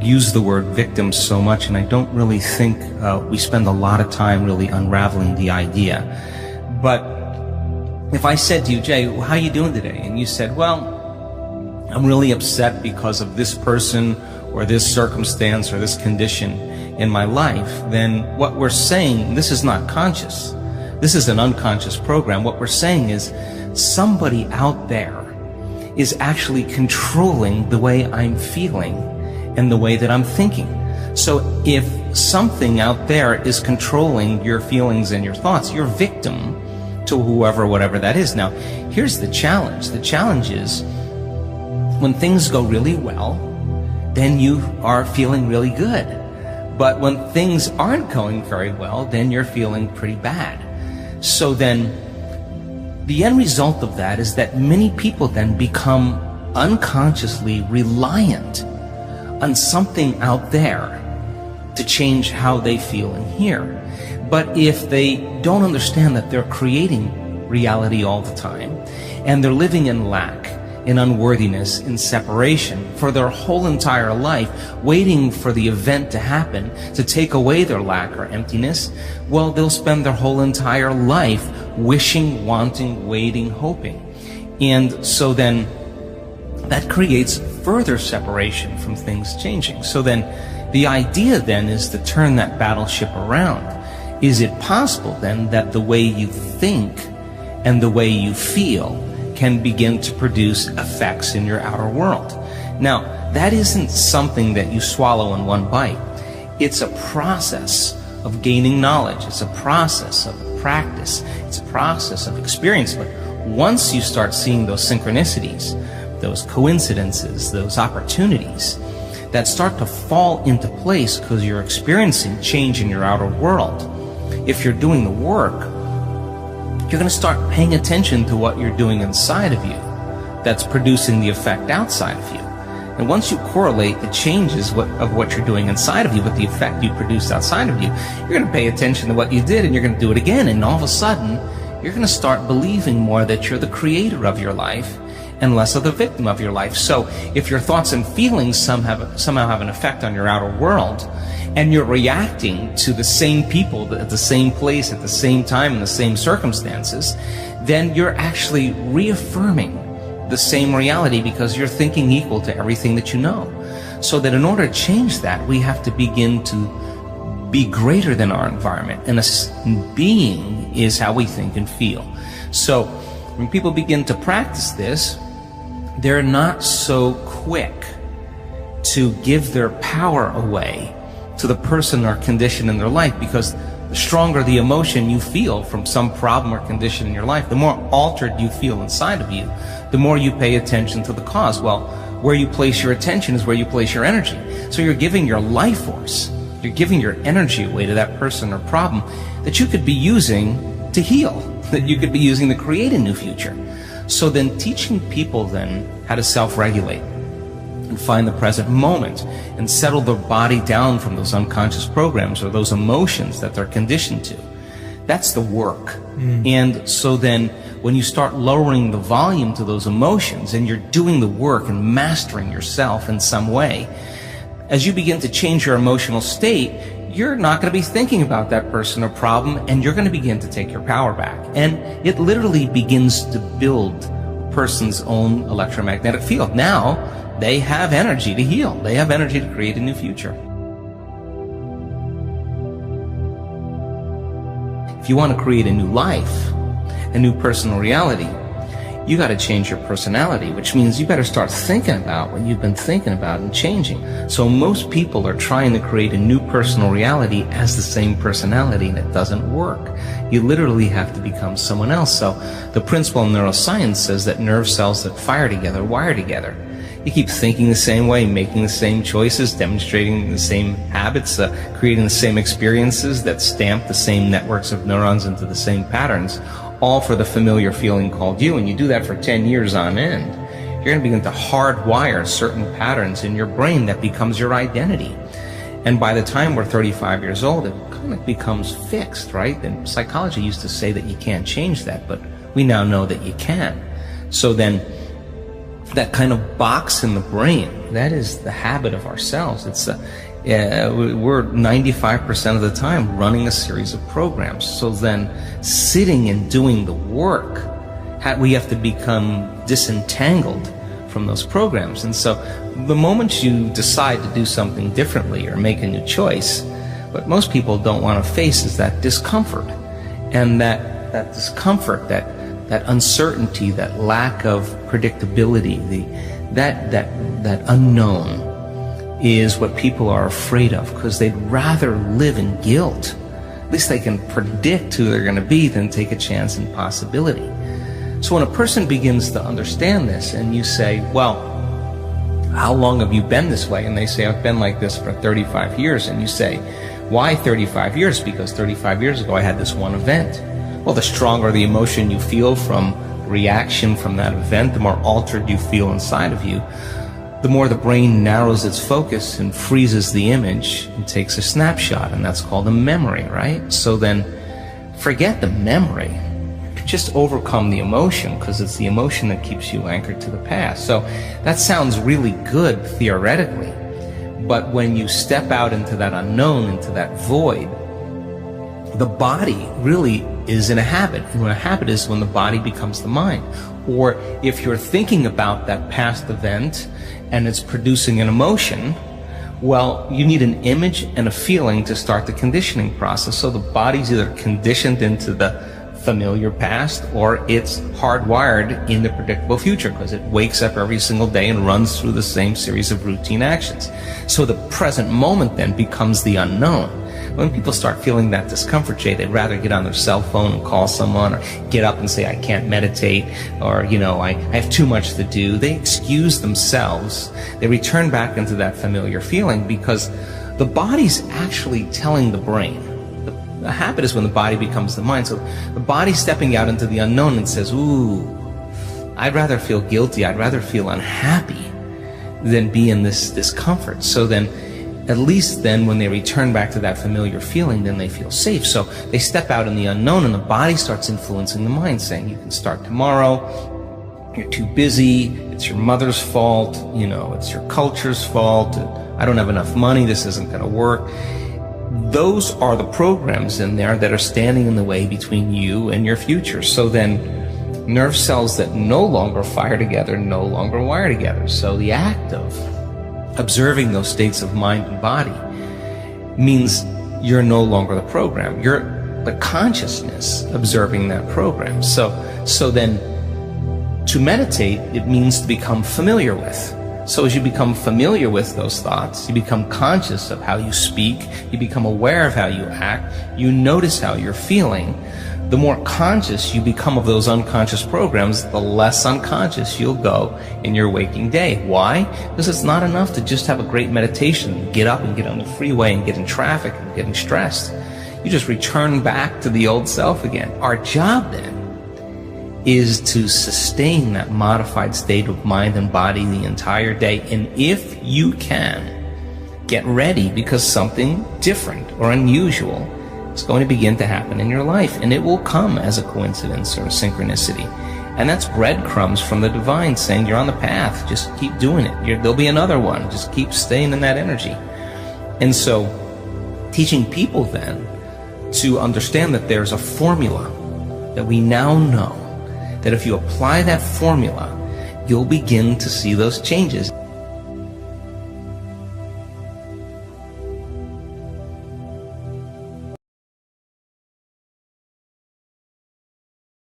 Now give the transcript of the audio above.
use the word victim so much, and I don't really think we spend a lot of time really unraveling the idea. But if I said to you, Jay, how are you doing today? And you said, well, I'm really upset because of this person or this circumstance or this condition in my life, then what we're saying, this is not conscious. This is an unconscious program. What we're saying is somebody out there is actually controlling the way I'm feeling and the way that I'm thinking. So if something out there is controlling your feelings and your thoughts, you're victim to whoever, whatever that is. Now, here's the challenge. The challenge is when things go really well, then you are feeling really good. But when things aren't going very well, then you're feeling pretty bad. So then the end result of that is that many people then become unconsciously reliant on something out there to change how they feel and hear. But if they don't understand that they're creating reality all the time, and they're living in lack, in unworthiness, in separation for their whole entire life, waiting for the event to happen to take away their lack or emptiness, well, they'll spend their whole entire life wishing, wanting, waiting, hoping. And so then that creates further separation from things changing. So then the idea then is to turn that battleship around. Is it possible then that the way you think and the way you feel can begin to produce effects in your outer world? Now, that isn't something that you swallow in one bite. It's a process of gaining knowledge. It's a process of practice. It's a process of experience. But once you start seeing those synchronicities, those coincidences, those opportunities that start to fall into place because you're experiencing change in your outer world, if you're doing the work, you're going to start paying attention to what you're doing inside of you that's producing the effect outside of you. And once you correlate the changes of what you're doing inside of you with the effect you produced outside of you, you're going to pay attention to what you did and you're going to do it again. And all of a sudden, you're going to start believing more that you're the creator of your life and less of the victim of your life. So if your thoughts and feelings somehow have an effect on your outer world, and you're reacting to the same people at the same place at the same time in the same circumstances, then you're actually reaffirming the same reality because you're thinking equal to everything that you know. So that in order to change that, we have to begin to be greater than our environment. And a being is how we think and feel. So when people begin to practice this, they're not so quick to give their power away to the person or condition in their life, because the stronger the emotion you feel from some problem or condition in your life, the more altered you feel inside of you, the more you pay attention to the cause. Well, where you place your attention is where you place your energy. So you're giving your life force, you're giving your energy away to that person or problem that you could be using to heal, that you could be using to create a new future. So then teaching people then how to self-regulate and find the present moment and settle their body down from those unconscious programs or those emotions that they're conditioned to. That's the work. And so then when you start lowering the volume to those emotions and you're doing the work and mastering yourself in some way, as you begin to change your emotional state, you're not going to be thinking about that person or problem, and you're going to begin to take your power back. And it literally begins to build a person's own electromagnetic field. Now, they have energy to heal. They have energy to create a new future. If you want to create a new life, a new personal reality, you got to change your personality, which means you better start thinking about what you've been thinking about and changing. So most people are trying to create a new personal reality as the same personality, and it doesn't work. You literally have to become someone else. So the principle in neuroscience says that nerve cells that fire together wire together. You keep thinking the same way, making the same choices, demonstrating the same habits, creating the same experiences that stamp the same networks of neurons into the same patterns, all for the familiar feeling called you. And you do that for 10 years on end. You're going to begin to hardwire certain patterns in your brain that becomes your identity. And by the time we're 35 years old, it kind of becomes fixed, right? And psychology used to say that you can't change that, but we now know that you can. So then that kind of box in the brain That is the habit of ourselves. We're 95% of the time running a series of programs. So then sitting and doing the work, we have to become disentangled from those programs. And so the moment you decide to do something differently or make a new choice, what most people don't want to face is that discomfort. And that discomfort, that uncertainty, that lack of predictability, that unknown is what people are afraid of, because they'd rather live in guilt. At least they can predict who they're going to be than take a chance in possibility. So when a person begins to understand this and you say, well, how long have you been this way? And they say, I've been like this for 35 years. And you say, why 35 years? Because 35 years ago I had this one event. Well, the stronger the emotion you feel from reaction from that event, the more altered you feel inside of you, the more the brain narrows its focus and freezes the image and takes a snapshot, and that's called a memory, right? So then forget the memory. Just overcome the emotion, because it's the emotion that keeps you anchored to the past. So that sounds really good theoretically, but when you step out into that unknown, into that void, the body really is in a habit. And a habit is when the body becomes the mind. Or if you're thinking about that past event and it's producing an emotion, well, you need an image and a feeling to start the conditioning process. So the body's either conditioned into the familiar past, or it's hardwired in the predictable future, because it wakes up every single day and runs through the same series of routine actions. So the present moment then becomes the unknown. When people start feeling that discomfort, Jay, they'd rather get on their cell phone and call someone, or get up and say, I can't meditate, or, I have too much to do. They excuse themselves. They return back into that familiar feeling, because the body's actually telling the brain. The habit is when the body becomes the mind. So the body's stepping out into the unknown and says, ooh, I'd rather feel guilty, I'd rather feel unhappy than be in this discomfort. So then, at least then when they return back to that familiar feeling, then they feel safe. So they step out in the unknown, and the body starts influencing the mind, saying, you can start tomorrow, you're too busy, it's your mother's fault, it's your culture's fault, I don't have enough money, this isn't going to work. Those are the programs in there that are standing in the way between you and your future. So then nerve cells that no longer fire together no longer wire together. So the act of observing those states of mind and body means you're no longer the program. You're the consciousness observing that program. So then to meditate, it means to become familiar with. So as you become familiar with those thoughts, you become conscious of how you speak, you become aware of how you act, you notice how you're feeling. The more conscious you become of those unconscious programs, the less unconscious you'll go in your waking day. Why? Because it's not enough to just have a great meditation, get up and get on the freeway and get in traffic and getting stressed. You just return back to the old self again. Our job then is to sustain that modified state of mind and body the entire day. And if you can, get ready, because something different or unusual is going to begin to happen in your life, and it will come as a coincidence or a synchronicity. And that's breadcrumbs from the divine saying you're on the path, just keep doing it. There'll be another one, just keep staying in that energy. And so teaching people then to understand that there's a formula that we now know, that if you apply that formula, you'll begin to see those changes.